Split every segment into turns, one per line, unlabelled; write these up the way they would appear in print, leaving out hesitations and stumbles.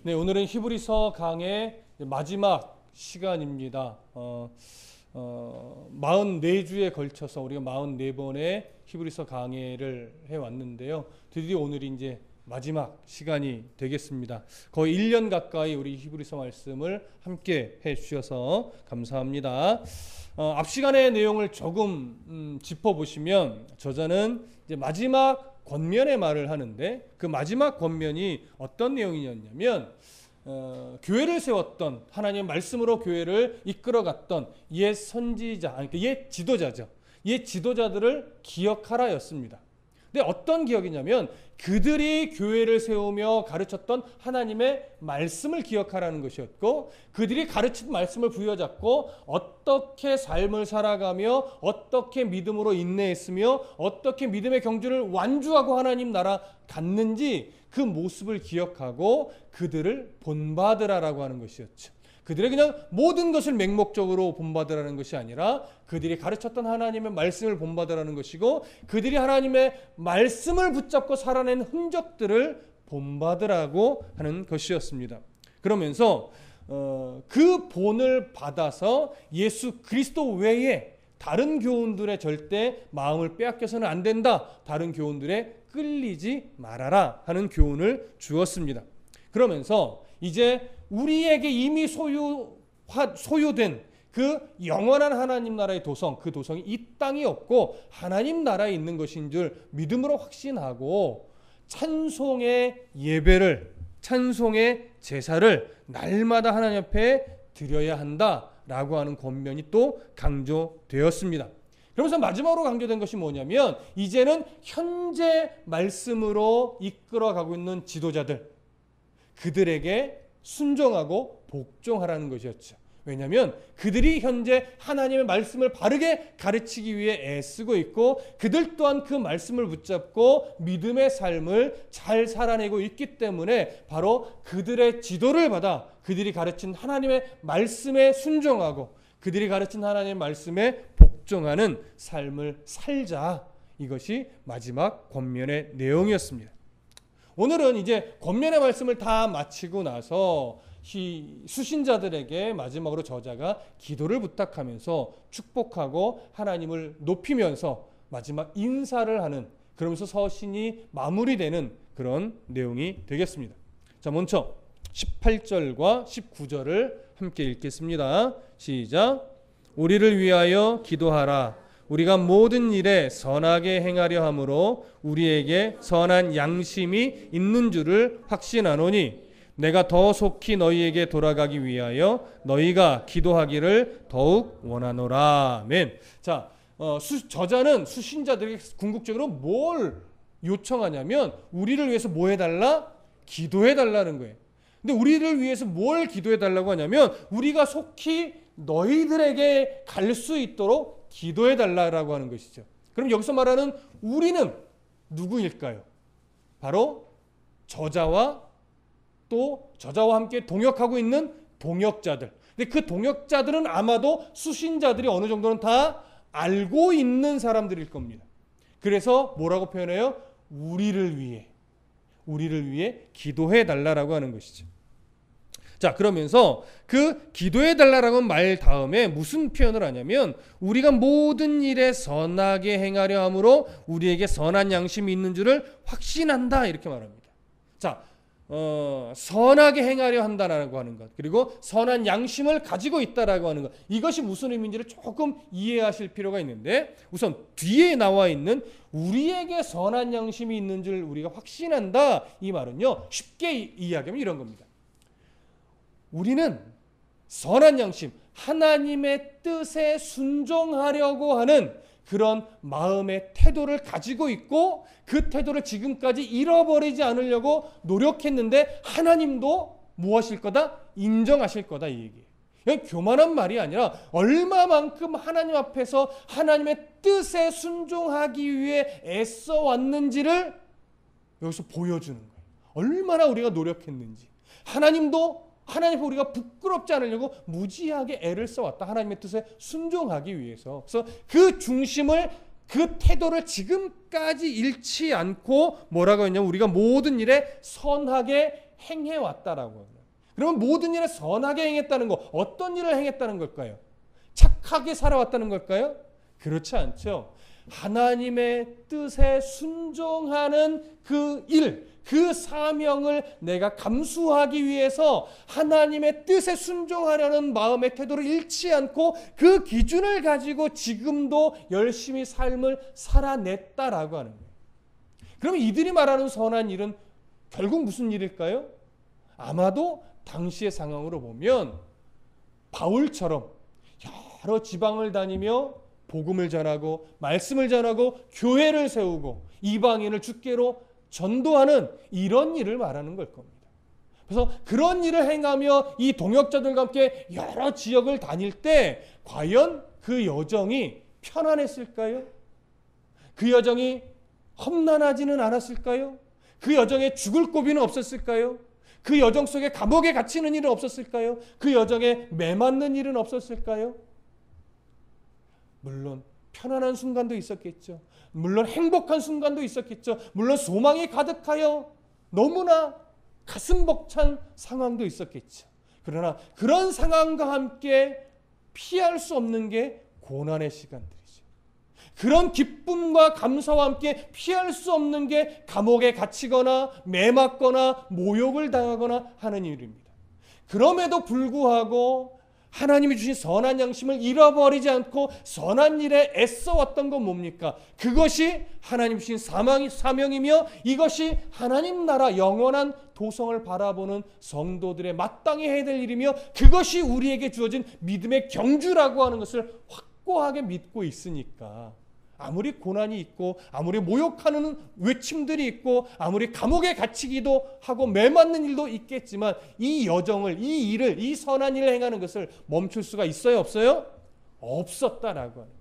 네, 오늘은 히브리서 강의 마지막 시간입니다. 44주에 걸쳐서 우리가 44번의 히브리서 강의를 해왔는데요. 드디어 오늘이 이제 마지막 시간이 되겠습니다. 거의 1년 가까이 우리 히브리서 말씀을 함께 해주셔서 감사합니다. 앞 시간의 내용을 조금 짚어보시면 저자는 이제 마지막 권면의 말을 하는데 그 마지막 권면이 어떤 내용이었냐면 교회를 세웠던 하나님의 말씀으로 교회를 이끌어갔던 옛 선지자, 그러니까 옛 지도자죠. 옛 지도자들을 기억하라였습니다. 근데 어떤 기억이냐면 그들이 교회를 세우며 가르쳤던 하나님의 말씀을 기억하라는 것이었고, 그들이 가르친 말씀을 부여잡고 어떻게 삶을 살아가며 어떻게 믿음으로 인내했으며 어떻게 믿음의 경주를 완주하고 하나님 나라 갔는지 그 모습을 기억하고 그들을 본받으라라고 하는 것이었죠. 그들의 그냥 모든 것을 맹목적으로 본받으라는 것이 아니라 그들이 가르쳤던 하나님의 말씀을 본받으라는 것이고, 그들이 하나님의 말씀을 붙잡고 살아낸 흔적들을 본받으라고 하는 것이었습니다. 그러면서 그 본을 받아서 예수 그리스도 외에 다른 교훈들에 절대 마음을 빼앗겨서는 안 된다, 다른 교훈들에 끌리지 말아라 하는 교훈을 주었습니다. 그러면서 이제 우리에게 이미 소유된 그 영원한 하나님 나라의 도성, 그 도성이 이 땅이 없고 하나님 나라에 있는 것인 줄 믿음으로 확신하고 찬송의 예배를, 찬송의 제사를 날마다 하나님 앞에 드려야 한다라고 하는 권면이 또 강조되었습니다. 그러면서 마지막으로 강조된 것이 뭐냐면 이제는 현재 말씀으로 이끌어가고 있는 지도자들, 그들에게 순종하고 복종하라는 것이었죠. 왜냐하면 그들이 현재 하나님의 말씀을 바르게 가르치기 위해 애쓰고 있고 그들 또한 그 말씀을 붙잡고 믿음의 삶을 잘 살아내고 있기 때문에 바로 그들의 지도를 받아 그들이 가르친 하나님의 말씀에 순종하고 그들이 가르친 하나님의 말씀에 복종하는 삶을 살자. 이것이 마지막 권면의 내용이었습니다. 오늘은 이제 권면의 말씀을 다 마치고 나서 수신자들에게 마지막으로 저자가 기도를 부탁하면서 축복하고 하나님을 높이면서 마지막 인사를 하는, 그러면서 서신이 마무리되는 그런 내용이 되겠습니다. 자, 먼저 18절과 19절을 함께 읽겠습니다. 시작. 우리를 위하여 기도하라. 우리가 모든 일에 선하게 행하려 함으로 우리에게 선한 양심이 있는 줄을 확신하노니 내가 더 속히 너희에게 돌아가기 위하여 너희가 기도하기를 더욱 원하노라. 아멘. 자, 저자는 수신자들에게 궁극적으로 뭘 요청하냐면 우리를 위해서 뭐 해달라? 기도해달라는 거예요. 근데 우리를 위해서 뭘 기도해달라고 하냐면 우리가 속히 너희들에게 갈 수 있도록 기도해달라고 하는 것이죠. 그럼 여기서 말하는 우리는 누구일까요? 바로 저자와 또 저자와 함께 동역하고 있는 동역자들. 근데 그 동역자들은 아마도 수신자들이 어느 정도는 다 알고 있는 사람들일 겁니다. 그래서 뭐라고 표현해요? 우리를 위해 기도해달라고 하는 것이죠. 자, 그러면서 그 기도해달라는 말 다음에 무슨 표현을 하냐면 우리가 모든 일에 선하게 행하려 함으로 우리에게 선한 양심이 있는 줄을 확신한다, 이렇게 말합니다. 자, 선하게 행하려 한다라고 하는 것, 그리고 선한 양심을 가지고 있다라고 하는 것, 이것이 무슨 의미인지를 조금 이해하실 필요가 있는데, 우선 뒤에 나와 있는 우리에게 선한 양심이 있는 줄 우리가 확신한다, 이 말은요 쉽게 이야기하면 이런 겁니다. 우리는 선한 양심, 하나님의 뜻에 순종하려고 하는 그런 마음의 태도를 가지고 있고 그 태도를 지금까지 잃어버리지 않으려고 노력했는데 하나님도 무엇일 거다? 인정하실 거다, 이 얘기예요. 이건 교만한 말이 아니라 얼마만큼 하나님 앞에서 하나님의 뜻에 순종하기 위해 애써 왔는지를 여기서 보여주는 거예요. 얼마나 우리가 노력했는지. 하나님 앞에 우리가 부끄럽지 않으려고 무지하게 애를 써왔다. 하나님의 뜻에 순종하기 위해서. 그래서 그 중심을, 그 태도를 지금까지 잃지 않고 뭐라고 했냐면 우리가 모든 일에 선하게 행해왔다라고 해요. 그러면 모든 일에 선하게 행했다는 거, 어떤 일을 행했다는 걸까요? 착하게 살아왔다는 걸까요? 그렇지 않죠. 하나님의 뜻에 순종하는 그 일, 그 사명을 내가 감수하기 위해서 하나님의 뜻에 순종하려는 마음의 태도를 잃지 않고 그 기준을 가지고 지금도 열심히 삶을 살아냈다라고 하는 거예요. 그러면 이들이 말하는 선한 일은 결국 무슨 일일까요? 아마도 당시의 상황으로 보면 바울처럼 여러 지방을 다니며 복음을 전하고 말씀을 전하고 교회를 세우고 이방인을 주께로 전도하는 이런 일을 말하는 걸 겁니다. 그래서 그런 일을 행하며 이 동역자들과 함께 여러 지역을 다닐 때 과연 그 여정이 편안했을까요? 그 여정이 험난하지는 않았을까요? 그 여정에 죽을 고비는 없었을까요? 그 여정 속에 감옥에 갇히는 일은 없었을까요? 그 여정에 매맞는 일은 없었을까요? 물론 편안한 순간도 있었겠죠. 물론 행복한 순간도 있었겠죠. 물론 소망이 가득하여 너무나 가슴 벅찬 상황도 있었겠죠. 그러나 그런 상황과 함께 피할 수 없는 게 고난의 시간들이죠. 그런 기쁨과 감사와 함께 피할 수 없는 게 감옥에 갇히거나 매맞거나 모욕을 당하거나 하는 일입니다. 그럼에도 불구하고 하나님이 주신 선한 양심을 잃어버리지 않고 선한 일에 애써왔던 건 뭡니까? 그것이 하나님 주신 사명이며 이것이 하나님 나라 영원한 도성을 바라보는 성도들의 마땅히 해야 될 일이며 그것이 우리에게 주어진 믿음의 경주라고 하는 것을 확고하게 믿고 있으니까 아무리 고난이 있고 아무리 모욕하는 외침들이 있고 아무리 감옥에 갇히기도 하고 매맞는 일도 있겠지만 이 여정을 이 일을 이 선한 일을 행하는 것을 멈출 수가 있어요 없어요? 없었다라고 하는 거예요.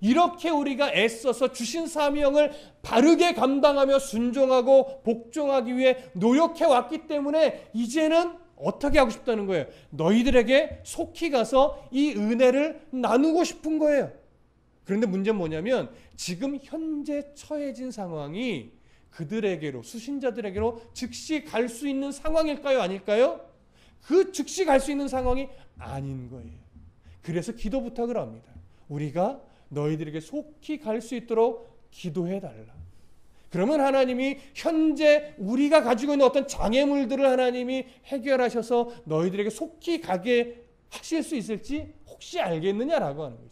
이렇게 우리가 애써서 주신 사명을 바르게 감당하며 순종하고 복종하기 위해 노력해 왔기 때문에 이제는 어떻게 하고 싶다는 거예요? 너희들에게 속히 가서 이 은혜를 나누고 싶은 거예요. 그런데 문제는 뭐냐면 지금 현재 처해진 상황이 그들에게로 수신자들에게로 즉시 갈 수 있는 상황일까요? 아닐까요? 그 즉시 갈 수 있는 상황이 아닌 거예요. 그래서 기도 부탁을 합니다. 우리가 너희들에게 속히 갈 수 있도록 기도해달라. 그러면 하나님이 현재 우리가 가지고 있는 어떤 장애물들을 하나님이 해결하셔서 너희들에게 속히 가게 하실 수 있을지 혹시 알겠느냐라고 하는 거죠.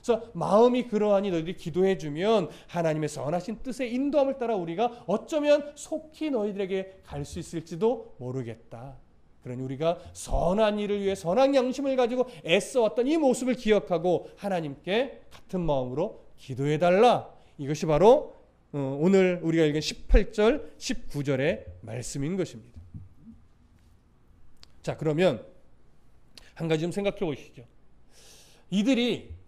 그래서 마음이 그러하니 너희들이 기도해주면 하나님의 선하신 뜻의 인도함을 따라 우리가 어쩌면 속히 너희들에게 갈 수 있을지도 모르겠다. 그러니 우리가 선한 일을 위해 선한 양심을 가지고 애써왔던 이 모습을 기억하고 하나님께 같은 마음으로 기도해달라. 이것이 바로 오늘 우리가 읽은 18절, 19절의 말씀인 것입니다. 자, 그러면 한 가지 좀 생각해 보시죠. 이들이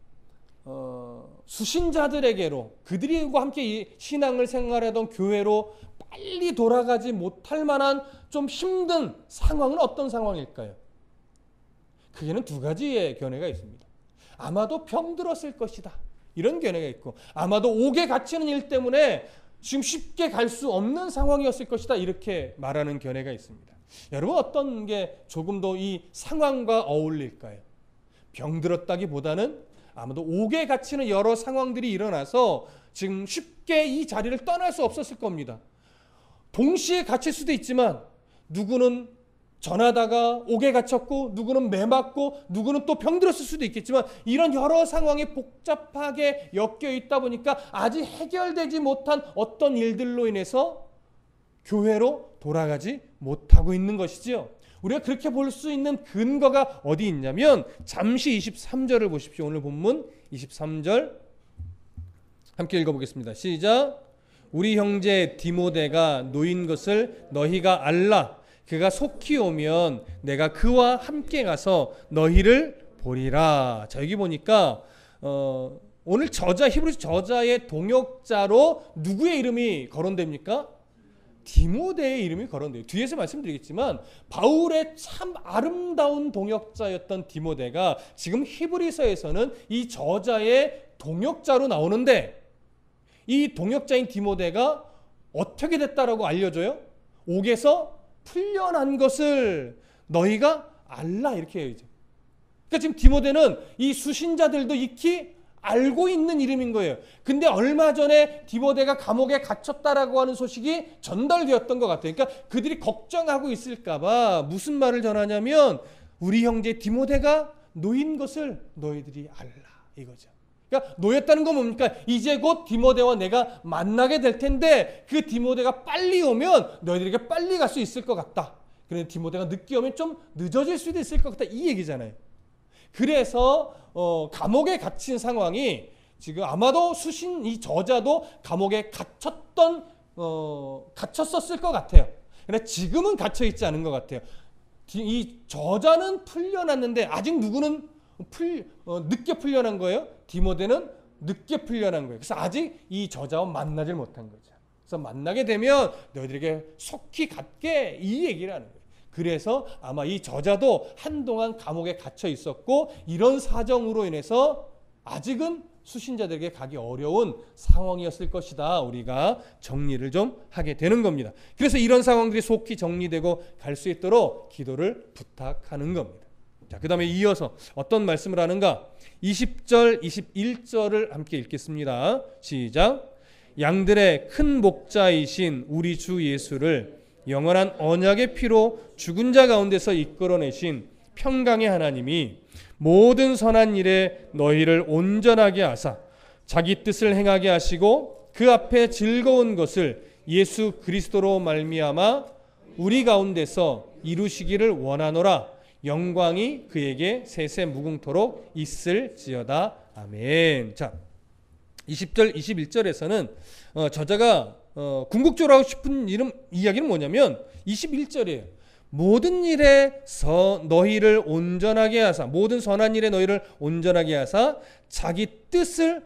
수신자들에게로 그들과 함께 이 신앙을 생활하던 교회로 빨리 돌아가지 못할 만한 좀 힘든 상황은 어떤 상황일까요? 그게는 두 가지의 견해가 있습니다. 아마도 병들었을 것이다. 이런 견해가 있고 아마도 옥에 갇히는 일 때문에 지금 쉽게 갈 수 없는 상황이었을 것이다. 이렇게 말하는 견해가 있습니다. 여러분 어떤 게 조금 더 이 상황과 어울릴까요? 병들었다기보다는 아마도 옥에 갇히는 여러 상황들이 일어나서 지금 쉽게 이 자리를 떠날 수 없었을 겁니다. 동시에 갇힐 수도 있지만 누구는 전하다가 옥에 갇혔고 누구는 매맞고 누구는 또 병들었을 수도 있겠지만 이런 여러 상황이 복잡하게 엮여 있다 보니까 아직 해결되지 못한 어떤 일들로 인해서 교회로 돌아가지 못하고 있는 것이지요. 우리가 그렇게 볼 수 있는 근거가 어디 있냐면 잠시 23절을 보십시오. 오늘 본문 23절 함께 읽어보겠습니다. 시작. 우리 형제 디모데가 놓인 것을 너희가 알라. 그가 속히 오면 내가 그와 함께 가서 너희를 보리라. 자, 여기 보니까 오늘 저자 히브리서 저자의 동역자로 누구의 이름이 거론됩니까? 디모데의 이름이 거론돼요. 뒤에서 말씀드리겠지만 바울의 참 아름다운 동역자였던 디모데가 지금 히브리서에서는 이 저자의 동역자로 나오는데 이 동역자인 디모데가 어떻게 됐다라고 알려줘요? 옥에서 풀려난 것을 너희가 알라 이렇게 해야죠. 그러니까 지금 디모데는 이 수신자들도 익히 알고 있는 이름인 거예요. 근데 얼마 전에 디모데가 감옥에 갇혔다라고 하는 소식이 전달되었던 것 같아요. 그러니까 그들이 걱정하고 있을까봐 무슨 말을 전하냐면 우리 형제 디모데가 놓인 것을 너희들이 알라 이거죠. 그러니까 놓였다는 건 뭡니까? 이제 곧 디모데와 내가 만나게 될 텐데 그 디모데가 빨리 오면 너희들에게 빨리 갈 수 있을 것 같다. 그런데 디모데가 늦게 오면 좀 늦어질 수도 있을 것 같다. 이 얘기잖아요. 그래서 감옥에 갇힌 상황이 지금 아마도 이 저자도 감옥에 갇혔었을 것 같아요. 그런데 지금은 갇혀 있지 않은 것 같아요. 이 저자는 풀려났는데 아직 누구는 늦게 풀려난 거예요. 디모데는 늦게 풀려난 거예요. 그래서 아직 이 저자와 만나질 못한 거죠. 그래서 만나게 되면 너희들에게 속히 갖게 이 얘기를 하는 거예요. 그래서 아마 이 저자도 한동안 감옥에 갇혀 있었고 이런 사정으로 인해서 아직은 수신자들에게 가기 어려운 상황이었을 것이다. 우리가 정리를 좀 하게 되는 겁니다. 그래서 이런 상황들이 속히 정리되고 갈 수 있도록 기도를 부탁하는 겁니다. 자, 그 다음에 이어서 어떤 말씀을 하는가? 20절, 21절을 함께 읽겠습니다. 시작. 양들의 큰 목자이신 우리 주 예수를 영원한 언약의 피로 죽은 자 가운데서 이끌어내신 평강의 하나님이 모든 선한 일에 너희를 온전하게 하사 자기 뜻을 행하게 하시고 그 앞에 즐거운 것을 예수 그리스도로 말미암아 우리 가운데서 이루시기를 원하노라. 영광이 그에게 세세 무궁토록 있을지어다. 아멘. 자, 20절, 21절에서는 저자가 궁극적으로 하고 싶은 이야기는 뭐냐면 21절이에요. 모든 일에서 너희를 온전하게 하사, 모든 선한 일에 너희를 온전하게 하사 자기 뜻을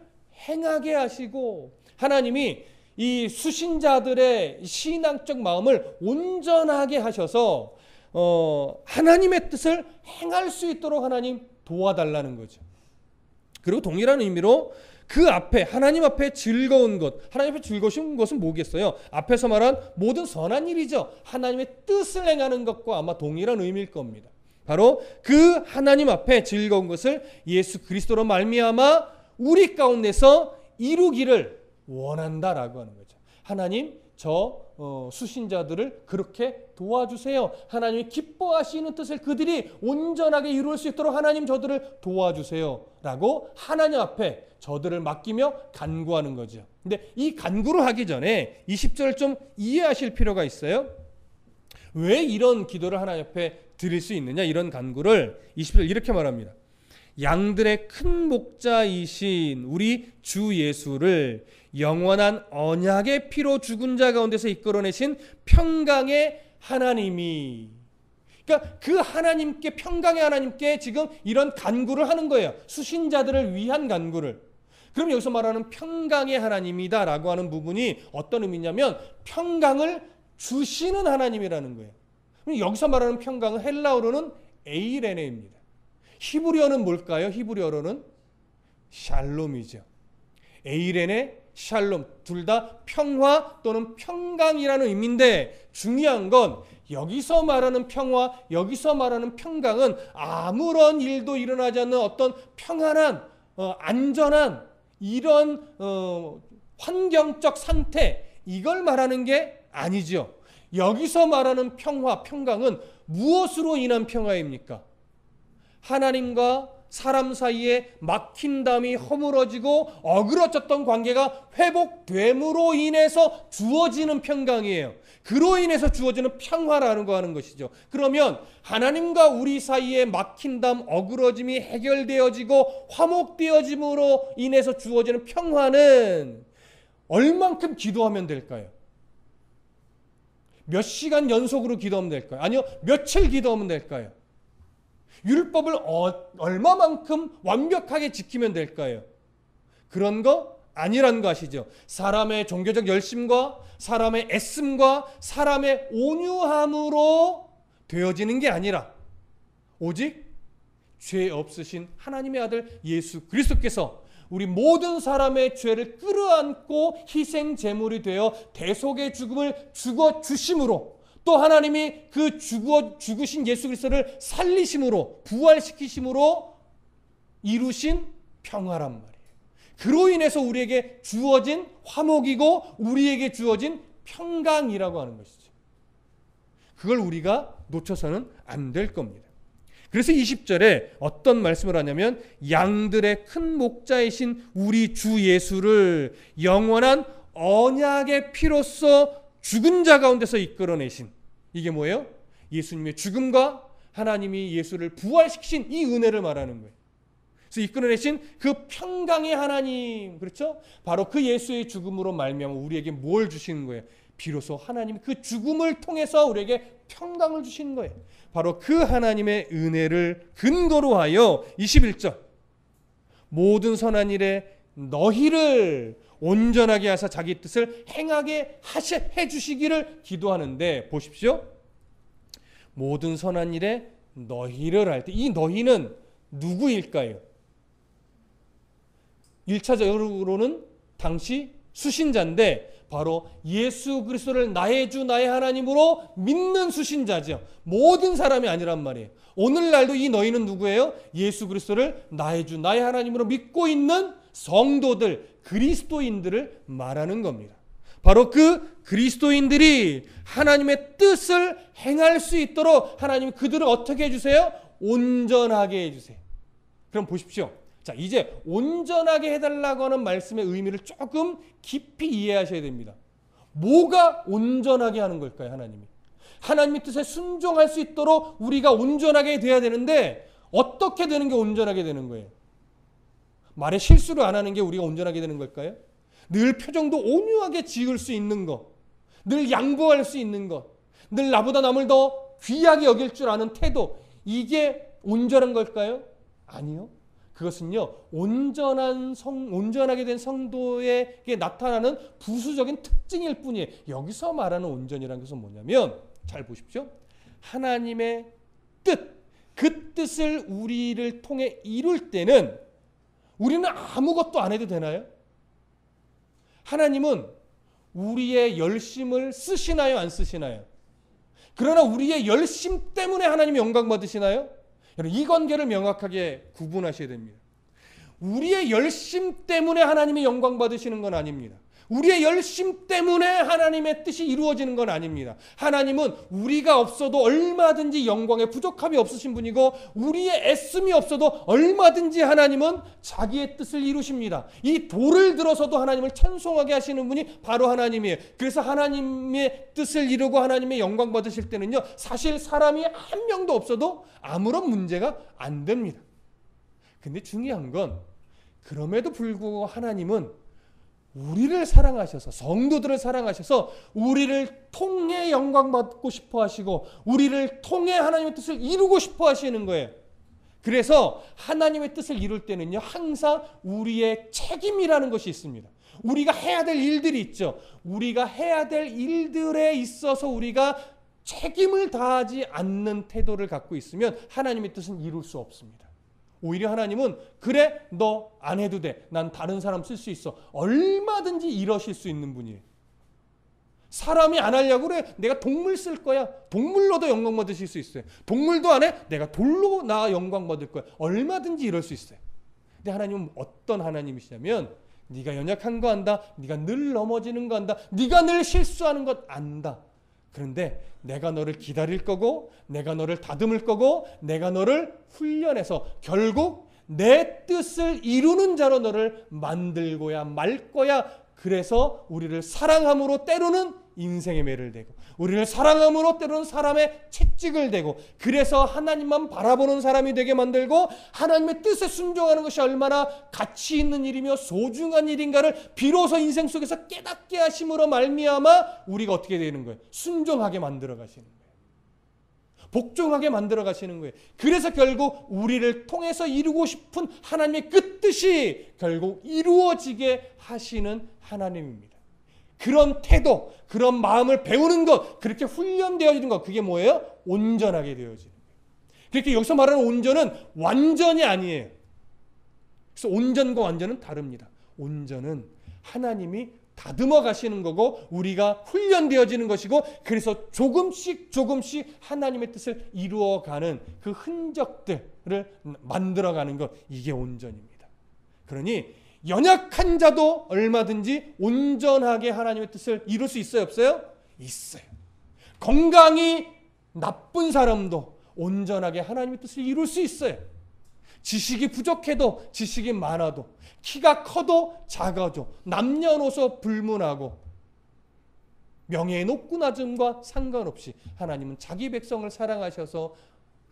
행하게 하시고, 하나님이 이 수신자들의 신앙적 마음을 온전하게 하셔서 하나님의 뜻을 행할 수 있도록 하나님 도와달라는 거죠. 그리고 동일한 의미로 그 앞에 하나님 앞에 즐거운 것, 하나님 앞에 즐거우신 것은 뭐겠어요? 앞에서 말한 모든 선한 일이죠. 하나님의 뜻을 행하는 것과 아마 동일한 의미일 겁니다. 바로 그 하나님 앞에 즐거운 것을 예수 그리스도로 말미암아 우리 가운데서 이루기를 원한다라고 하는 거죠. 하나님, 저 수신자들을 그렇게 도와주세요. 하나님이 기뻐하시는 뜻을 그들이 온전하게 이룰 수 있도록 하나님 저들을 도와주세요 라고 하나님 앞에 저들을 맡기며 간구하는 거죠. 근데 이 간구를 하기 전에 20절을 좀 이해하실 필요가 있어요. 왜 이런 기도를 하나님 앞에 드릴 수 있느냐, 이런 간구를 20절 이렇게 말합니다. 양들의 큰 목자이신 우리 주 예수를 영원한 언약의 피로 죽은 자 가운데서 이끌어내신 평강의 하나님이, 그러니까 그 하나님께, 평강의 하나님께 지금 이런 간구를 하는 거예요. 수신자들을 위한 간구를. 그럼 여기서 말하는 평강의 하나님이다 라고 하는 부분이 어떤 의미냐면 평강을 주시는 하나님이라는 거예요. 여기서 말하는 평강은 헬라어로는 에이레네입니다. 히브리어는 뭘까요? 히브리어로는 샬롬이죠. 에이레네, 샬롬, 둘 다 평화 또는 평강이라는 의미인데, 중요한 건 여기서 말하는 평화, 여기서 말하는 평강은 아무런 일도 일어나지 않는 어떤 평안한, 안전한 이런 환경적 상태, 이걸 말하는 게 아니죠. 여기서 말하는 평화, 평강은 무엇으로 인한 평화입니까? 하나님과 사람 사이에 막힌담이 허물어지고 어그러졌던 관계가 회복됨으로 인해서 주어지는 평강이에요. 그로 인해서 주어지는 평화라는 거 하는 것이죠. 그러면 하나님과 우리 사이에 막힌담, 어그러짐이 해결되어지고 화목되어짐으로 인해서 주어지는 평화는 얼만큼 기도하면 될까요? 몇 시간 연속으로 기도하면 될까요? 아니요, 며칠 기도하면 될까요? 율법을 얼마만큼 완벽하게 지키면 될까요? 그런 거 아니라는 거 아시죠? 사람의 종교적 열심과 사람의 애씀과 사람의 온유함으로 되어지는 게 아니라 오직 죄 없으신 하나님의 아들 예수 그리스도께서 우리 모든 사람의 죄를 끌어안고 희생 제물이 되어 대속의 죽음을 죽어 주심으로, 또 하나님이 그 죽으신 예수 그리스도를 살리심으로, 부활시키심으로 이루신 평화란 말이에요. 그로 인해서 우리에게 주어진 화목이고 우리에게 주어진 평강이라고 하는 것이죠. 그걸 우리가 놓쳐서는 안 될 겁니다. 그래서 20절에 어떤 말씀을 하냐면 양들의 큰 목자이신 우리 주 예수를 영원한 언약의 피로써 죽은 자 가운데서 이끌어내신, 이게 뭐예요? 예수님의 죽음과 하나님이 예수를 부활시키신 이 은혜를 말하는 거예요. 그래서 이끌어내신 그 평강의 하나님, 그렇죠? 바로 그 예수의 죽음으로 말미암아 우리에게 뭘 주시는 거예요? 비로소 하나님이 그 죽음을 통해서 우리에게 평강을 주시는 거예요. 바로 그 하나님의 은혜를 근거로 하여 21절 모든 선한 일에 너희를 온전하게 하사 자기 뜻을 행하게 해주시기를 기도하는데, 보십시오. 모든 선한 일에 너희를 할 때 이 너희는 누구일까요? 1차적으로는 당시 수신자인데 바로 예수 그리스도를 나의 주 나의 하나님으로 믿는 수신자죠. 모든 사람이 아니란 말이에요. 오늘날도 이 너희는 누구예요? 예수 그리스도를 나의 주 나의 하나님으로 믿고 있는 성도들, 그리스도인들을 말하는 겁니다. 바로 그 그리스도인들이 하나님의 뜻을 행할 수 있도록 하나님이 그들을 어떻게 해주세요? 온전하게 해주세요. 그럼 보십시오. 자, 이제 온전하게 해달라고 하는 말씀의 의미를 조금 깊이 이해하셔야 됩니다. 뭐가 온전하게 하는 걸까요? 하나님의 뜻에 순종할 수 있도록 우리가 온전하게 돼야 되는데 어떻게 되는 게 온전하게 되는 거예요? 말에 실수를 안 하는 게 우리가 온전하게 되는 걸까요? 늘 표정도 온유하게 지을 수 있는 것, 늘 양보할 수 있는 것, 늘 나보다 남을 더 귀하게 여길 줄 아는 태도, 이게 온전한 걸까요? 아니요. 그것은요, 온전하게 된 성도에게 나타나는 부수적인 특징일 뿐이에요. 여기서 말하는 온전이라는 것은 뭐냐면, 잘 보십시오. 하나님의 뜻, 그 뜻을 우리를 통해 이룰 때는 우리는 아무것도 안 해도 되나요? 하나님은 우리의 열심을 쓰시나요? 안 쓰시나요? 그러나 우리의 열심 때문에 하나님이 영광 받으시나요? 이 관계를 명확하게 구분하셔야 됩니다. 우리의 열심 때문에 하나님이 영광 받으시는 건 아닙니다. 우리의 열심 때문에 하나님의 뜻이 이루어지는 건 아닙니다. 하나님은 우리가 없어도 얼마든지 영광에 부족함이 없으신 분이고 우리의 애씀이 없어도 얼마든지 하나님은 자기의 뜻을 이루십니다. 이 돌을 들어서도 하나님을 찬송하게 하시는 분이 바로 하나님이에요. 그래서 하나님의 뜻을 이루고 하나님의 영광 받으실 때는요, 사실 사람이 한 명도 없어도 아무런 문제가 안 됩니다. 근데 중요한 건 그럼에도 불구하고 하나님은 우리를 사랑하셔서, 성도들을 사랑하셔서 우리를 통해 영광 받고 싶어 하시고 우리를 통해 하나님의 뜻을 이루고 싶어 하시는 거예요. 그래서 하나님의 뜻을 이룰 때는요, 항상 우리의 책임이라는 것이 있습니다. 우리가 해야 될 일들이 있죠. 우리가 해야 될 일들에 있어서 우리가 책임을 다하지 않는 태도를 갖고 있으면 하나님의 뜻은 이룰 수 없습니다. 오히려 하나님은 그래, 너 안 해도 돼. 난 다른 사람 쓸 수 있어. 얼마든지 이러실 수 있는 분이에요. 사람이 안 하려고 그래. 내가 동물 쓸 거야. 동물로도 영광 받으실 수 있어요. 동물도 안 해. 내가 돌로 나 영광 받을 거야. 얼마든지 이럴 수 있어요. 근데 하나님은 어떤 하나님이시냐면 네가 연약한 거 안다. 네가 늘 넘어지는 거 안다. 네가 늘 실수하는 것 안다. 그런데 내가 너를 기다릴 거고 내가 너를 다듬을 거고 내가 너를 훈련해서 결국 내 뜻을 이루는 자로 너를 만들고야 말 거야. 그래서 우리를 사랑함으로 때로는 인생의 매를 대고 우리를 사랑함으로 때로는 사람의 채찍을 대고 그래서 하나님만 바라보는 사람이 되게 만들고 하나님의 뜻에 순종하는 것이 얼마나 가치 있는 일이며 소중한 일인가를 비로소 인생 속에서 깨닫게 하심으로 말미암아 우리가 어떻게 되는 거예요? 순종하게 만들어 가시는 거예요. 복종하게 만들어 가시는 거예요. 그래서 결국 우리를 통해서 이루고 싶은 하나님의 그 뜻이 결국 이루어지게 하시는 하나님입니다. 그런 태도, 그런 마음을 배우는 것, 그렇게 훈련되어지는 것, 그게 뭐예요? 온전하게 되어지는 거예요. 그렇게 여기서 말하는 온전은 완전이 아니에요. 그래서 온전과 완전은 다릅니다. 온전은 하나님이 다듬어 가시는 거고 우리가 훈련되어지는 것이고 그래서 조금씩 하나님의 뜻을 이루어가는 그 흔적들을 만들어가는 것, 이게 온전입니다. 그러니 연약한 자도 얼마든지 온전하게 하나님의 뜻을 이룰 수 있어요, 없어요? 있어요. 건강이 나쁜 사람도 온전하게 하나님의 뜻을 이룰 수 있어요. 지식이 부족해도 지식이 많아도, 키가 커도 작아도, 남녀노소 불문하고 명예의 높고 낮음과 상관없이 하나님은 자기 백성을 사랑하셔서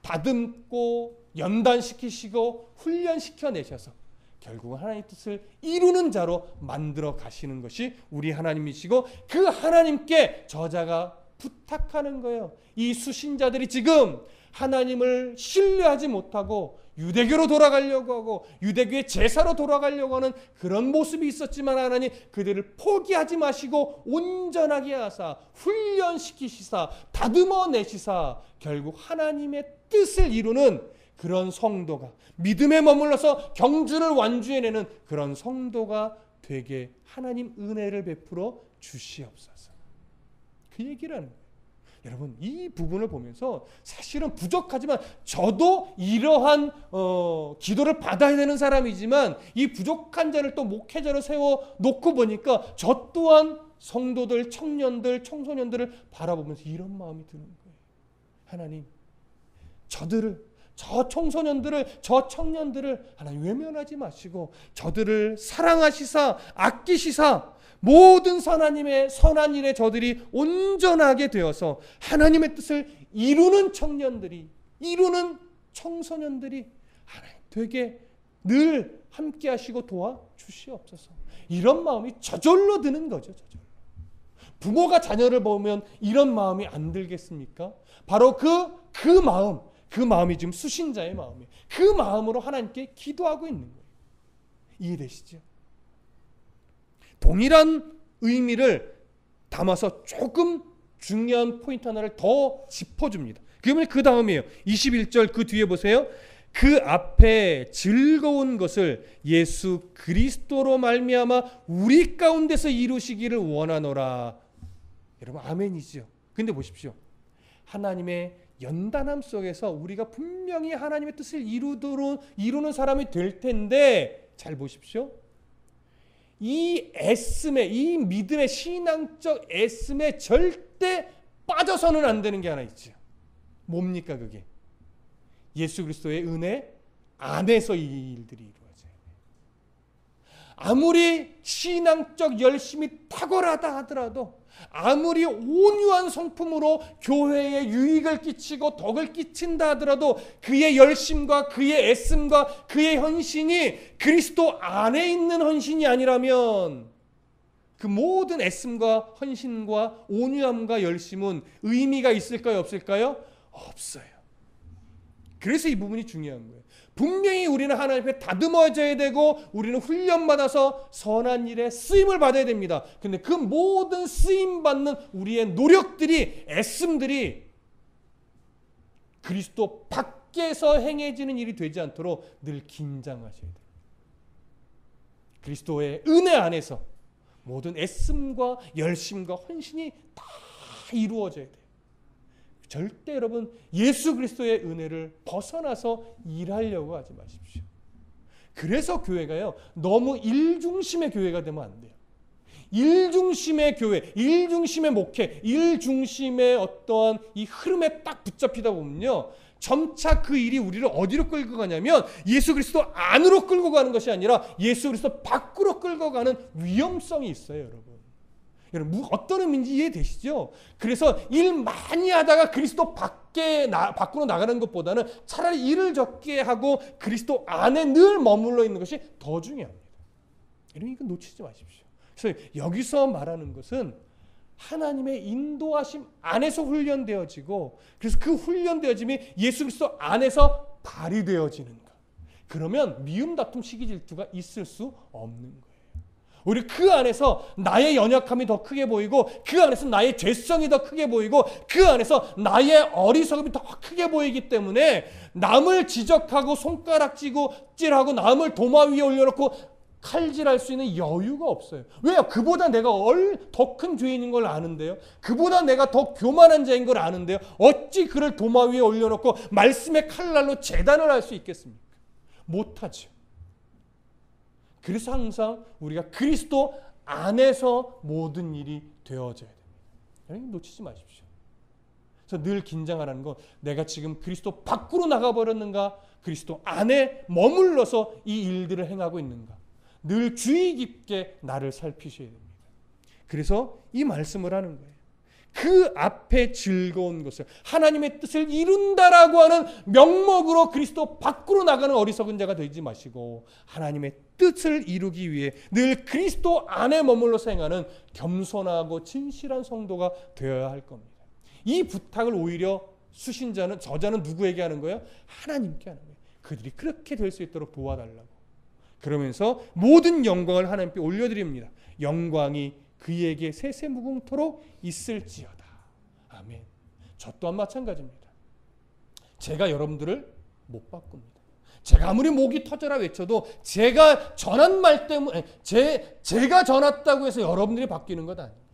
다듬고 연단시키시고 훈련시켜내셔서 결국은 하나님의 뜻을 이루는 자로 만들어 가시는 것이 우리 하나님이시고, 그 하나님께 저자가 부탁하는 거예요. 이 수신자들이 지금 하나님을 신뢰하지 못하고 유대교로 돌아가려고 하고 유대교의 제사로 돌아가려고 하는 그런 모습이 있었지만, 하나님 그들을 포기하지 마시고 온전하게 하사 훈련시키시사 다듬어 내시사 결국 하나님의 뜻을 이루는 그런 성도가, 믿음에 머물러서 경주를 완주해내는 그런 성도가 되게 하나님 은혜를 베풀어 주시옵소서. 그 얘기를 하는 거예요. 여러분, 이 부분을 보면서 사실은 부족하지만 저도 이러한 기도를 받아야 되는 사람이지만 이 부족한 자를 또 목회자로 세워놓고 보니까 저 또한 성도들, 청년들, 청소년들을 바라보면서 이런 마음이 드는 거예요. 하나님, 저 청소년들을, 저 청년들을 하나님 외면하지 마시고 저들을 사랑하시사 아끼시사 모든 하나님의 선한 일에 저들이 온전하게 되어서 하나님의 뜻을 이루는 청년들이, 이루는 청소년들이 하나님 되게 늘 함께 하시고 도와주시옵소서. 이런 마음이 저절로 드는 거죠. 저절로. 부모가 자녀를 보면 이런 마음이 안 들겠습니까? 바로 그 마음이 지금 수신자의 마음이에요. 그 마음으로 하나님께 기도하고 있는 거예요. 이해되시죠? 동일한 의미를 담아서 조금 중요한 포인트 하나를 더 짚어줍니다. 그러면 그 다음이에요. 21절 그 뒤에 보세요. 그 앞에 즐거운 것을 예수 그리스도로 말미암아 우리 가운데서 이루시기를 원하노라. 여러분 아멘이죠. 근데 보십시오. 하나님의 연단함 속에서 우리가 분명히 하나님의 뜻을 이루는 사람이 될 텐데, 잘 보십시오. 이 애씀에, 이 믿음의 신앙적 애씀에 절대 빠져서는 안 되는 게 하나 있죠. 뭡니까 그게? 예수 그리스도의 은혜 안에서 이 일들이 이루어져요. 아무리 신앙적 열심이 탁월하다 하더라도, 아무리 온유한 성품으로 교회에 유익을 끼치고 덕을 끼친다 하더라도 그의 열심과 그의 애씀과 그의 헌신이 그리스도 안에 있는 헌신이 아니라면 그 모든 애씀과 헌신과 온유함과 열심은 의미가 있을까요? 없을까요? 없어요. 그래서 이 부분이 중요한 거예요. 분명히 우리는 하나님 앞에 다듬어져야 되고 우리는 훈련받아서 선한 일에 쓰임을 받아야 됩니다. 근데 그 모든 쓰임받는 우리의 노력들이, 애씀들이 그리스도 밖에서 행해지는 일이 되지 않도록 늘 긴장하셔야 돼요. 그리스도의 은혜 안에서 모든 애씀과 열심과 헌신이 다 이루어져야 돼요. 절대 여러분 예수 그리스도의 은혜를 벗어나서 일하려고 하지 마십시오. 그래서 교회가요, 너무 일중심의 교회가 되면 안 돼요. 일중심의 교회, 일중심의 목회, 일중심의 어떠한 이 흐름에 딱 붙잡히다 보면요, 점차 그 일이 우리를 어디로 끌고 가냐면 예수 그리스도 안으로 끌고 가는 것이 아니라 예수 그리스도 밖으로 끌고 가는 위험성이 있어요, 여러분. 여러분 어떤 의미인지 이해되시죠? 그래서 일 많이 하다가 그리스도 밖으로 나가는 것보다는 차라리 일을 적게 하고 그리스도 안에 늘 머물러 있는 것이 더 중요합니다. 여러분 이거 놓치지 마십시오. 그래서 여기서 말하는 것은 하나님의 인도하심 안에서 훈련되어지고, 그래서 그 훈련되어짐이 예수 그리스도 안에서 발휘되어지는 것. 그러면 미움, 다툼, 시기, 질투가 있을 수 없는 거예요. 우리 그 안에서 나의 연약함이 더 크게 보이고, 그 안에서 나의 죄성이 더 크게 보이고, 그 안에서 나의 어리석음이 더 크게 보이기 때문에 남을 지적하고 손가락질하고 남을 도마 위에 올려놓고 칼질할 수 있는 여유가 없어요. 왜요? 그보다 내가 더 큰 죄인인 걸 아는데요. 그보다 내가 더 교만한 자인 걸 아는데요. 어찌 그를 도마 위에 올려놓고 말씀의 칼날로 재단을 할 수 있겠습니까? 못하죠. 그래서 항상 우리가 그리스도 안에서 모든 일이 되어져야 됩니다. 여러분 놓치지 마십시오. 그래서 늘 긴장하라는 건 내가 지금 그리스도 밖으로 나가버렸는가, 그리스도 안에 머물러서 이 일들을 행하고 있는가, 늘 주의 깊게 나를 살피셔야 됩니다. 그래서 이 말씀을 하는 거예요. 그 앞에 즐거운 것을, 하나님의 뜻을 이룬다라고 하는 명목으로 그리스도 밖으로 나가는 어리석은 자가 되지 마시고 하나님의 뜻을 이루기 위해 늘 그리스도 안에 머물러서 행하는 겸손하고 진실한 성도가 되어야 할 겁니다. 이 부탁을 오히려 수신자는, 저자는 누구에게 하는 거예요? 하나님께 하는 거예요. 그들이 그렇게 될 수 있도록 도와달라고. 그러면서 모든 영광을 하나님께 올려드립니다. 영광이 그에게 세세무궁토록 있을지어다. 아멘. 저 또한 마찬가지입니다. 제가 여러분들을 못 바꿉니다. 제가 아무리 목이 터져라 외쳐도 제가 전한 말 때문에, 제가 전했다고 해서 여러분들이 바뀌는 것 아닙니다.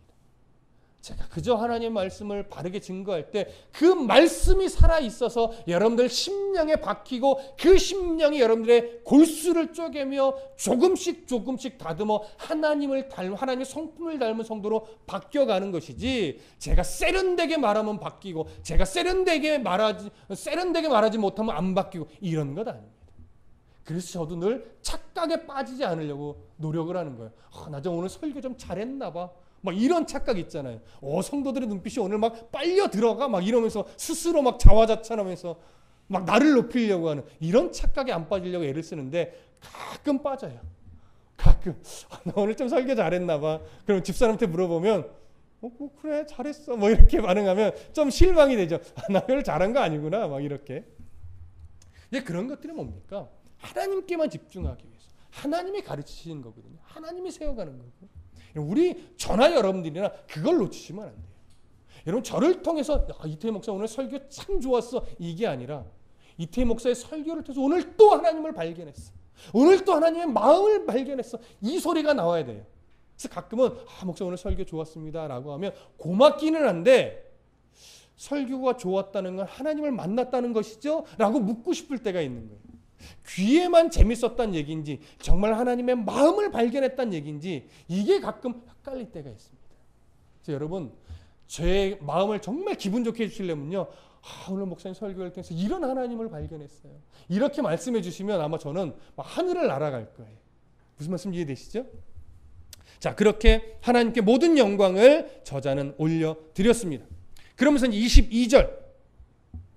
제가 그저 하나님의 말씀을 바르게 증거할 때 그 말씀이 살아있어서 여러분들 심령에 박히고 그 심령이 여러분들의 골수를 쪼개며 조금씩 다듬어 하나님의 성품을 닮은 성도로 바뀌어가는 것이지, 제가 세련되게 말하면 바뀌고 제가 세련되게 말하지 못하면 안 바뀌고 이런 것 아닙니다. 그래서 저도 늘 착각에 빠지지 않으려고 노력을 하는 거예요. 나 좀 오늘 설교 좀 잘했나 봐. 막 이런 착각 있잖아요. 성도들의 눈빛이 오늘 막 빨려 들어가 막 이러면서 스스로 막 자화자찬하면서 막 나를 높이려고 하는 이런 착각에 안 빠지려고 애를 쓰는데 가끔 빠져요. 가끔 나 오늘 좀 설교 잘했나 봐. 그럼 집사람한테 물어보면 그래 잘했어 뭐 이렇게 반응하면 좀 실망이 되죠. 나 별로 잘한 거 아니구나 막 이렇게. 근데 그런 것들이 뭡니까? 하나님께만 집중하기 위해서 하나님이 가르치시는 거거든요. 하나님이 세워가는 거고. 우리 저나 여러분들이나 그걸 놓치시면 안 돼요. 여러분 저를 통해서 이태희 목사 오늘 설교 참 좋았어 이게 아니라, 이태희 목사의 설교를 통해서 오늘 또 하나님을 발견했어, 오늘 또 하나님의 마음을 발견했어, 이 소리가 나와야 돼요. 그래서 가끔은 목사 오늘 설교 좋았습니다 라고 하면 고맙기는 한데, 설교가 좋았다는 건 하나님을 만났다는 것이죠? 라고 묻고 싶을 때가 있는 거예요. 귀에만 재밌었다는 얘기인지 정말 하나님의 마음을 발견했다는 얘기인지 이게 가끔 헷갈릴 때가 있습니다. 그래서 여러분 제 마음을 정말 기분 좋게 해주시려면요, 오늘 목사님 설교를 통해서 이런 하나님을 발견했어요, 이렇게 말씀해 주시면 아마 저는 하늘을 날아갈 거예요. 무슨 말씀 이해되시죠? 자, 그렇게 하나님께 모든 영광을 저자는 올려드렸습니다. 그러면서 22절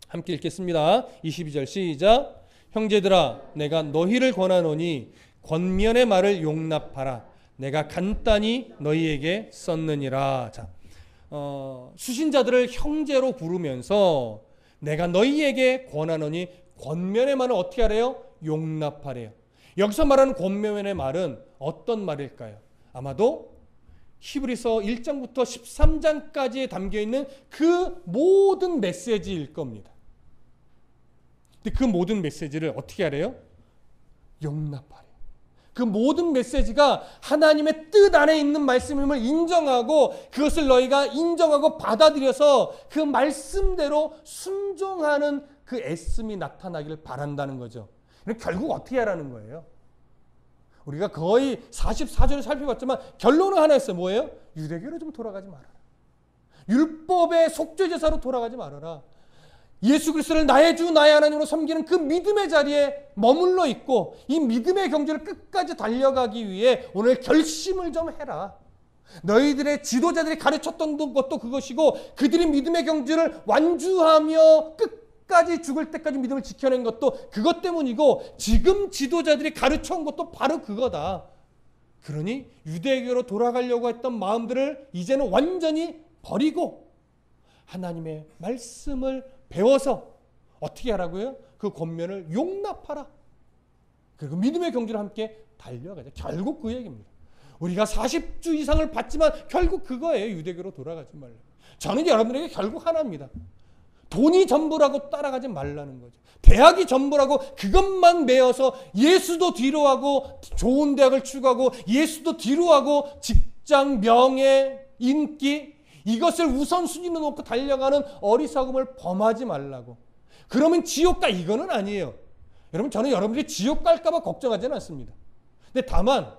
함께 읽겠습니다. 22절 시작. 형제들아 내가 너희를 권하노니 권면의 말을 용납하라. 내가 간단히 너희에게 썼느니라. 자, 수신자들을 형제로 부르면서 내가 너희에게 권하노니 권면의 말을 어떻게 하래요? 용납하래요. 여기서 말하는 권면의 말은 어떤 말일까요? 아마도 히브리서 1장부터 13장까지에 담겨있는 그 모든 메시지일 겁니다. 근데 그 모든 메시지를 어떻게 하래요? 용납하래요. 그 모든 메시지가 하나님의 뜻 안에 있는 말씀임을 인정하고 그것을 너희가 인정하고 받아들여서 그 말씀대로 순종하는 그 애씀이 나타나기를 바란다는 거죠. 결국 어떻게 하라는 거예요? 우리가 거의 44절을 살펴봤지만 결론은 하나였어요. 뭐예요? 유대교로 좀 돌아가지 말아라. 율법의 속죄제사로 돌아가지 말아라. 예수 그리스도를 나의 주 나의 하나님으로 섬기는 그 믿음의 자리에 머물러 있고 이 믿음의 경주를 끝까지 달려가기 위해 오늘 결심을 좀 해라. 너희들의 지도자들이 가르쳤던 것도 그것이고 그들이 믿음의 경주를 완주하며 끝까지 죽을 때까지 믿음을 지켜낸 것도 그것 때문이고 지금 지도자들이 가르쳐온 것도 바로 그거다. 그러니 유대교로 돌아가려고 했던 마음들을 이제는 완전히 버리고 하나님의 말씀을 배워서 어떻게 하라고요? 그 권면을 용납하라. 그리고 믿음의 경주를 함께 달려가자. 결국 그 얘기입니다. 우리가 40주 이상을 받지만 결국 그거예요. 유대교로 돌아가지 말라. 저는 여러분에게 결국 하나입니다. 돈이 전부라고 따라가지 말라는 거죠. 대학이 전부라고 그것만 메어서 예수도 뒤로 하고 좋은 대학을 추구하고 예수도 뒤로 하고 직장, 명예, 인기 이것을 우선순위로 놓고 달려가는 어리석음을 범하지 말라고. 그러면 지옥 가 이거는 아니에요. 여러분 저는 여러분들이 지옥 갈까 봐 걱정하지는 않습니다. 근데 다만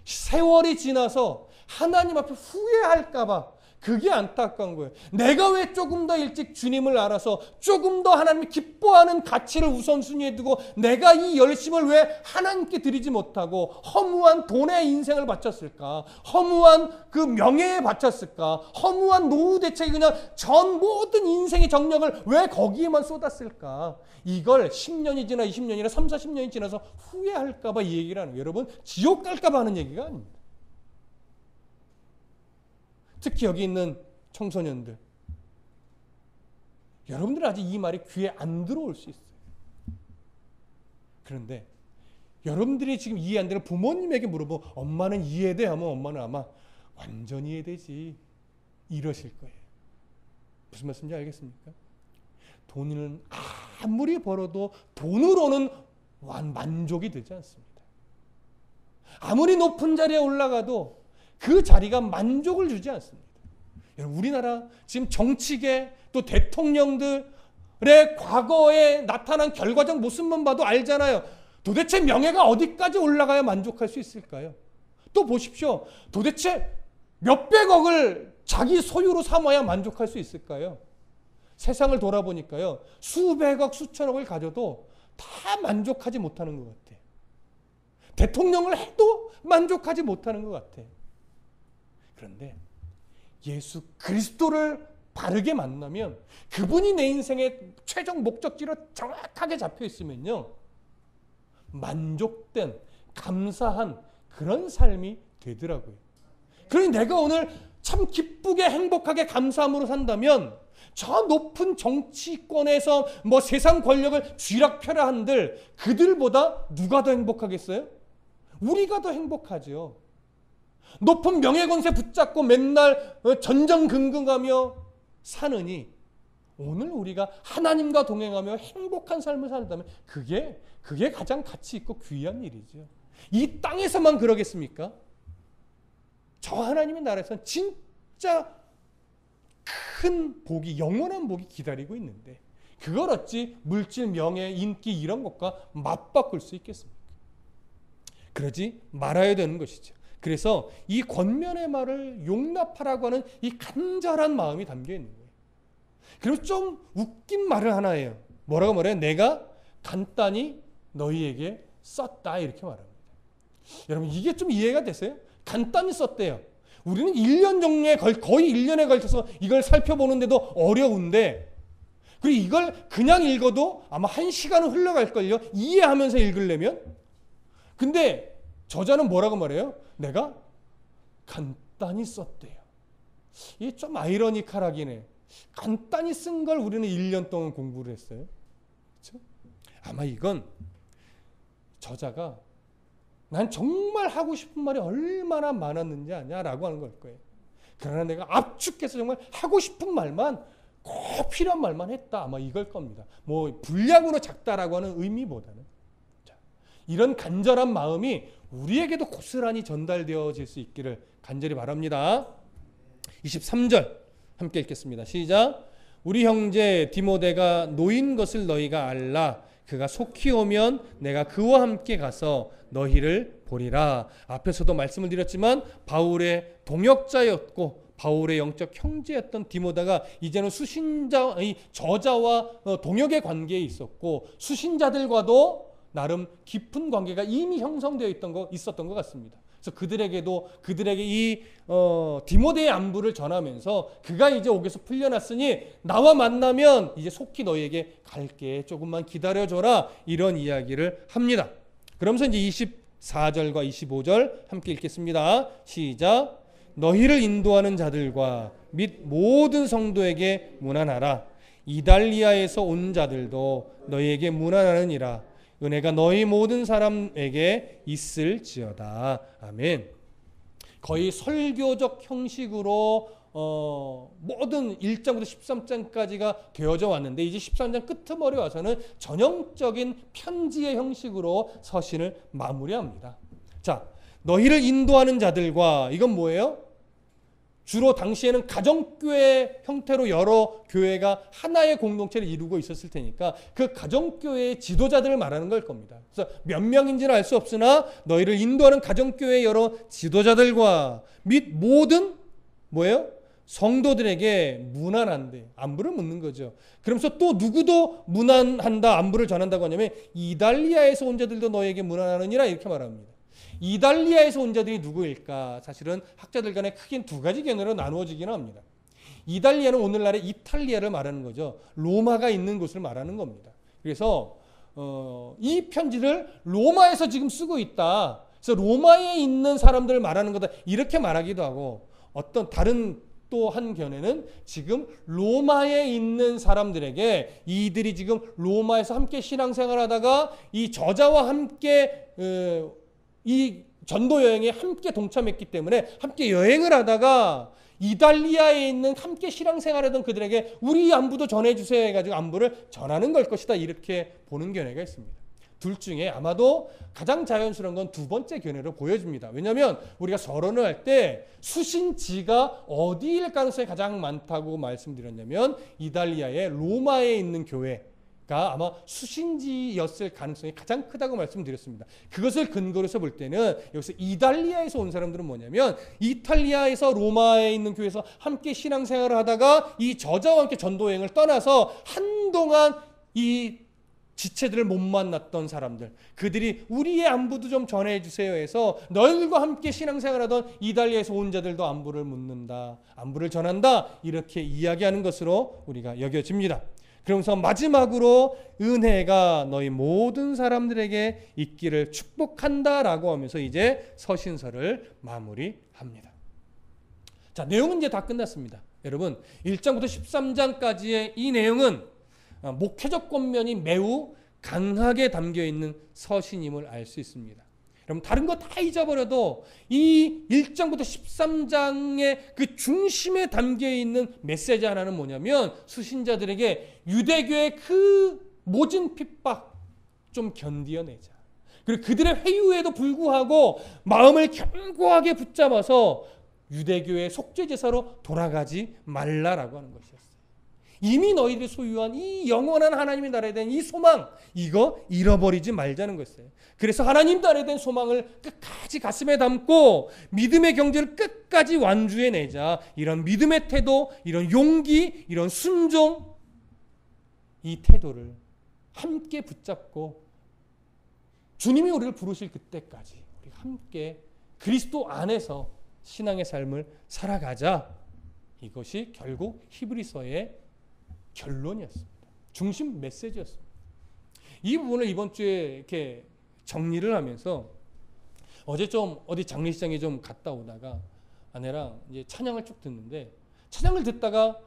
세월이 지나서 하나님 앞에 후회할까 봐 그게 안타까운 거예요. 내가 왜 조금 더 일찍 주님을 알아서 조금 더 하나님이 기뻐하는 가치를 우선순위에 두고 내가 이 열심을 왜 하나님께 드리지 못하고 허무한 돈에 인생을 바쳤을까? 허무한 그 명예에 바쳤을까? 허무한 노후 대책에 그냥 전 모든 인생의 정력을 왜 거기에만 쏟았을까? 이걸 10년이 지나 20년이나 3, 40년이 지나서 후회할까 봐 이 얘기를 하는 거예요. 여러분 지옥 갈까 봐 하는 얘기가 아닙니다. 특히 여기 있는 청소년들, 여러분들은 아직 이 말이 귀에 안 들어올 수 있어요. 그런데 여러분들이 지금 이해 안 되는 부모님에게 물어보면 엄마는 이해돼? 하면 엄마는 아마 완전히 이해되지 이러실 거예요. 무슨 말씀인지 알겠습니까? 돈은 아무리 벌어도 돈으로는 만족이 되지 않습니다. 아무리 높은 자리에 올라가도 그 자리가 만족을 주지 않습니다. 여러분 우리나라 지금 정치계 또 대통령들의 과거에 나타난 결과적 모습만 봐도 알잖아요. 도대체 명예가 어디까지 올라가야 만족할 수 있을까요? 또 보십시오. 도대체 몇백억을 자기 소유로 삼아야 만족할 수 있을까요? 세상을 돌아보니까요. 수백억, 수천억을 가져도 다 만족하지 못하는 것 같아요. 대통령을 해도 만족하지 못하는 것 같아요. 그런데 예수 그리스도를 바르게 만나면 그분이 내 인생의 최종 목적지로 정확하게 잡혀 있으면요. 만족된, 감사한 그런 삶이 되더라고요. 그러니 내가 오늘 참 기쁘게 행복하게 감사함으로 산다면 저 높은 정치권에서 뭐 세상 권력을 쥐락펴라한들 그들보다 누가 더 행복하겠어요? 우리가 더 행복하죠. 높은 명예권세 붙잡고 맨날 전전긍긍하며 사느니 오늘 우리가 하나님과 동행하며 행복한 삶을 산다면 그게 가장 가치 있고 귀한 일이죠. 이 땅에서만 그러겠습니까? 저 하나님의 나라에서는 진짜 큰 복이, 영원한 복이 기다리고 있는데 그걸 어찌 물질, 명예, 인기 이런 것과 맞바꿀 수 있겠습니까? 그러지 말아야 되는 것이죠. 그래서 이 권면의 말을 용납하라고 하는 이 간절한 마음이 담겨 있는 거예요. 그리고 좀 웃긴 말을 하나 해요. 뭐라고 말해요? 내가 간단히 너희에게 썼다 이렇게 말합니다. 여러분 이게 좀 이해가 되세요? 간단히 썼대요. 우리는 1년 정도에 거의 1년에 걸쳐서 이걸 살펴보는데도 어려운데 그리고 이걸 그냥 읽어도 아마 1시간은 흘러갈걸요. 이해하면서 읽으려면. 근데 저자는 뭐라고 말해요? 내가 간단히 썼대요. 이게 좀 아이러니컬하긴 해. 간단히 쓴 걸 우리는 1년 동안 공부를 했어요. 그렇죠? 아마 이건 저자가 난 정말 하고 싶은 말이 얼마나 많았는지 아냐라고 하는 걸 거예요. 그러나 내가 압축해서 정말 하고 싶은 말만 꼭 필요한 말만 했다. 아마 이걸 겁니다. 뭐 분량으로 작다라고 하는 의미보다는. 자, 이런 간절한 마음이 우리에게도 고스란히 전달되어질 수 있기를 간절히 바랍니다. 23절 함께 읽겠습니다. 시작. 우리 형제 디모데가 노인 것을 너희가 알라. 그가 속히 오면 내가 그와 함께 가서 너희를 보리라. 앞에서도 말씀을 드렸지만 바울의 동역자였고 바울의 영적 형제였던 디모데가 이제는 저자와 동역의 관계에 있었고 수신자들과도 나름 깊은 관계가 이미 형성되어 있었던 것 같습니다. 그래서 그들에게 이 디모데의 안부를 전하면서 그가 이제 옥에서 풀려났으니 나와 만나면 이제 속히 너희에게 갈게. 조금만 기다려줘라. 이런 이야기를 합니다. 그러면서 이제 24절과 25절 함께 읽겠습니다. 시작. 너희를 인도하는 자들과 및 모든 성도에게 문안하라. 이달리아에서 온 자들도 너희에게 문안하느니라. 은혜가 너희 모든 사람에게 있을지어다. 아멘. 거의 설교적 형식으로 모든 1장부터 13장까지가 되어져 왔는데 이제 13장 끄트머리 와서는 전형적인 편지의 형식으로 서신을 마무리합니다. 자, 너희를 인도하는 자들과, 이건 뭐예요? 주로 당시에는 가정교회 형태로 여러 교회가 하나의 공동체를 이루고 있었을 테니까 그 가정교회의 지도자들을 말하는 걸 겁니다. 그래서 몇 명인지는 알 수 없으나 너희를 인도하는 가정교회의 여러 지도자들과 및 모든 뭐예요? 성도들에게 무난한데, 안부를 묻는 거죠. 그러면서 또 누구도 무난한다, 안부를 전한다고 하냐면 이달리아에서 온 자들도 너에게 무난하느니라 이렇게 말합니다. 이달리아에서 온 자들이 누구일까? 사실은 학자들 간에 크게 두 가지 견해로 나누어지기는 합니다. 이달리아는 오늘날의 이탈리아를 말하는 거죠. 로마가 있는 곳을 말하는 겁니다. 그래서 이 편지를 로마에서 지금 쓰고 있다. 그래서 로마에 있는 사람들을 말하는 거다. 이렇게 말하기도 하고, 어떤 다른 또 한 견해는 지금 로마에 있는 사람들에게 이들이 지금 로마에서 함께 신앙생활 하다가 이 저자와 함께 이 전도 여행에 함께 동참했기 때문에 함께 여행을 하다가 이달리아에 있는 함께 신앙생활하던 그들에게 우리 안부도 전해주세요 해가지고 안부를 전하는 걸 것이다, 이렇게 보는 견해가 있습니다. 둘 중에 아마도 가장 자연스러운 건 두 번째 견해로 보여집니다. 왜냐하면 우리가 서론을 할 때 수신지가 어디일 가능성이 가장 많다고 말씀드렸냐면 이달리아의 로마에 있는 교회가 아마 수신지였을 가능성이 가장 크다고 말씀드렸습니다. 그것을 근거로 해서 볼 때는 여기서 이달리아에서 온 사람들은 뭐냐면 이탈리아에서 로마에 있는 교회에서 함께 신앙생활을 하다가 이 저자와 함께 전도여행을 떠나서 한동안 이 지체들을 못 만났던 사람들, 그들이 우리의 안부도 좀 전해주세요 해서 너희들과 함께 신앙생활하던 이달리아에서 온 자들도 안부를 묻는다, 안부를 전한다, 이렇게 이야기하는 것으로 우리가 여겨집니다. 그러면서 마지막으로 은혜가 너희 모든 사람들에게 있기를 축복한다라고 하면서 이제 서신서를 마무리합니다. 자, 내용은 이제 다 끝났습니다. 여러분, 1장부터 13장까지의 이 내용은 목회적 권면이 매우 강하게 담겨있는 서신임을 알 수 있습니다. 여러분, 다른 거 다 잊어버려도 이 1장부터 13장의 그 중심에 담겨있는 메시지 하나는 뭐냐면 수신자들에게 유대교의 그 모진 핍박 좀 견디어내자. 그리고 그들의 회유에도 불구하고 마음을 견고하게 붙잡아서 유대교의 속죄제사로 돌아가지 말라라고 하는 것이었어요. 이미 너희들이 소유한 이 영원한 하나님의 나라에 대한 이 소망, 이거 잃어버리지 말자는 것이에요. 그래서 하나님 나라에 대한 소망을 끝까지 가슴에 담고 믿음의 경제를 끝까지 완주해내자. 이런 믿음의 태도, 이런 용기, 이런 순종, 이 태도를 함께 붙잡고 주님이 우리를 부르실 그때까지 우리 함께 그리스도 안에서 신앙의 삶을 살아가자. 이것이 결국 히브리서의 결론이었습니다. 중심 메시지였습니다. 이 부분을 이번 주에 이렇게 정리를 하면서 어제 좀 어디 장례식장에 좀 갔다 오다가 아내랑 이제 찬양을 쭉 듣는데, 찬양을 듣다가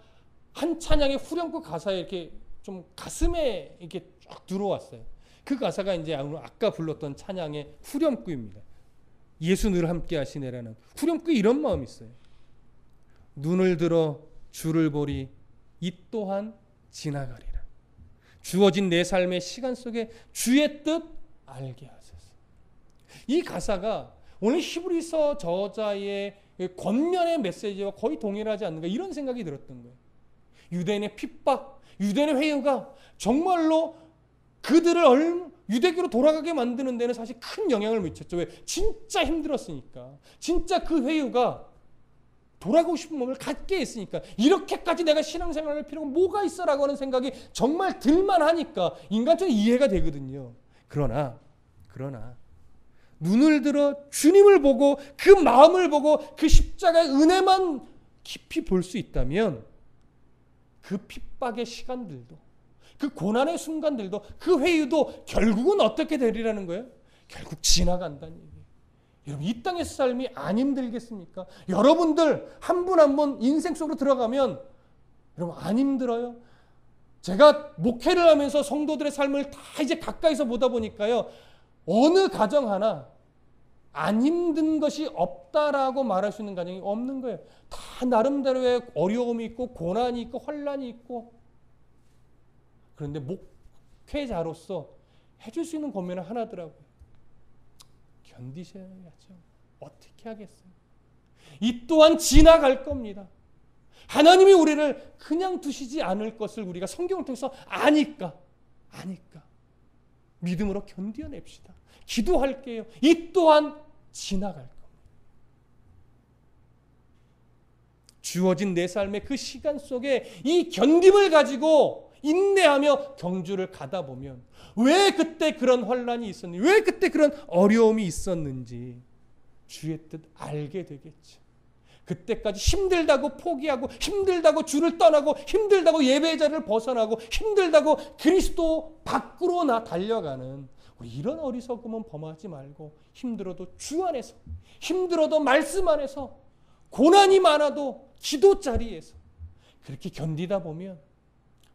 한 찬양의 후렴구 가사에 이렇게 좀 가슴에 이렇게 쭉 들어왔어요. 그 가사가 이제 아까 불렀던 찬양의 후렴구입니다. 예수 늘 함께 하시네라는 후렴구에 이런 마음이 있어요. 눈을 들어 주를 보리 이 또한 지나가리라. 주어진 내 삶의 시간 속에 주의 뜻 알게 하소서. 이 가사가 오늘 히브리서 저자의 권면의 메시지와 거의 동일하지 않는가, 이런 생각이 들었던 거예요. 유대인의 핍박, 유대인의 회유가 정말로 그들을 유대교로 돌아가게 만드는 데는 사실 큰 영향을 미쳤죠. 왜? 진짜 힘들었으니까. 진짜 그 회유가 돌아가고 싶은 마음을 갖게 했으니까. 이렇게까지 내가 신앙생활을 할 필요가 뭐가 있어라고 하는 생각이 정말 들만하니까 인간적으로 이해가 되거든요. 그러나 눈을 들어 주님을 보고 그 마음을 보고 그 십자가의 은혜만 깊이 볼 수 있다면 그 핍박의 시간들도, 그 고난의 순간들도, 그 회유도 결국은 어떻게 되리라는 거예요? 결국 지나간다는 얘기예요. 여러분, 이 땅에서 삶이 안 힘들겠습니까? 여러분들 한 분 한 분 인생 속으로 들어가면 여러분 안 힘들어요? 제가 목회를 하면서 성도들의 삶을 다 이제 가까이서 보다 보니까요, 어느 가정 하나 안 힘든 것이 없다라고 말할 수 있는 가정이 없는 거예요. 다 나름대로의 어려움이 있고 고난이 있고 혼란이 있고. 그런데 목회자로서 해줄 수 있는 권면은 하나더라고요. 견디셔야죠. 어떻게 하겠어요? 이 또한 지나갈 겁니다. 하나님이 우리를 그냥 두시지 않을 것을 우리가 성경을 통해서 아니까 믿음으로 견뎌냅시다. 기도할게요. 이 또한 지나갈 겁니다. 주어진 내 삶의 그 시간 속에 이 견딤을 가지고 인내하며 경주를 가다 보면 왜 그때 그런 혼란이 있었는지, 왜 그때 그런 어려움이 있었는지 주의 뜻 알게 되겠죠. 그때까지 힘들다고 포기하고, 힘들다고 주를 떠나고, 힘들다고 예배의 자리를 벗어나고, 힘들다고 그리스도 밖으로 달려가는 이런 어리석음은 범하지 말고, 힘들어도 주 안에서, 힘들어도 말씀 안에서, 고난이 많아도 기도 자리에서 그렇게 견디다 보면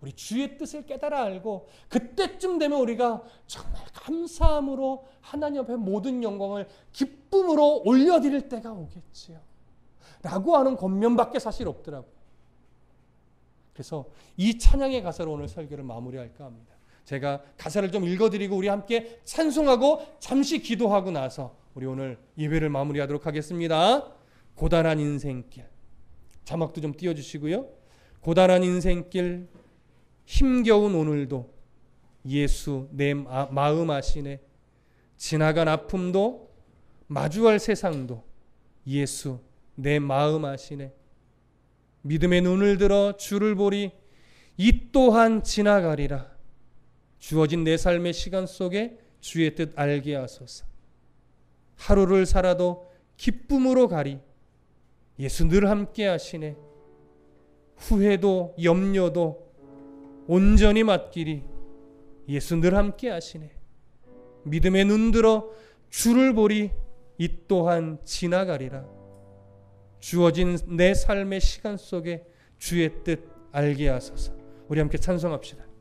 우리 주의 뜻을 깨달아 알고, 그때쯤 되면 우리가 정말 감사함으로 하나님 앞에 모든 영광을 기쁨으로 올려드릴 때가 오겠지요. 라고 하는 권면밖에 사실 없더라고요. 그래서 이 찬양의 가사로 오늘 설교를 마무리할까 합니다. 제가 가사를 좀 읽어드리고 우리 함께 찬송하고 잠시 기도하고 나서 우리 오늘 예배를 마무리하도록 하겠습니다. 고단한 인생길, 자막도 좀 띄워주시고요. 고단한 인생길, 힘겨운 오늘도 예수 내 마음 아시네. 지나간 아픔도 마주할 세상도 예수 내 마음 아시네. 믿음의 눈을 들어 주를 보리. 이 또한 지나가리라. 주어진 내 삶의 시간 속에 주의 뜻 알게 하소서. 하루를 살아도 기쁨으로 가리. 예수 늘 함께 하시네. 후회도 염려도 온전히 맡기리. 예수 늘 함께 하시네. 믿음의 눈 들어 주를 보리. 이 또한 지나가리라. 주어진 내 삶의 시간 속에 주의 뜻 알게 하소서. 우리 함께 찬송합시다.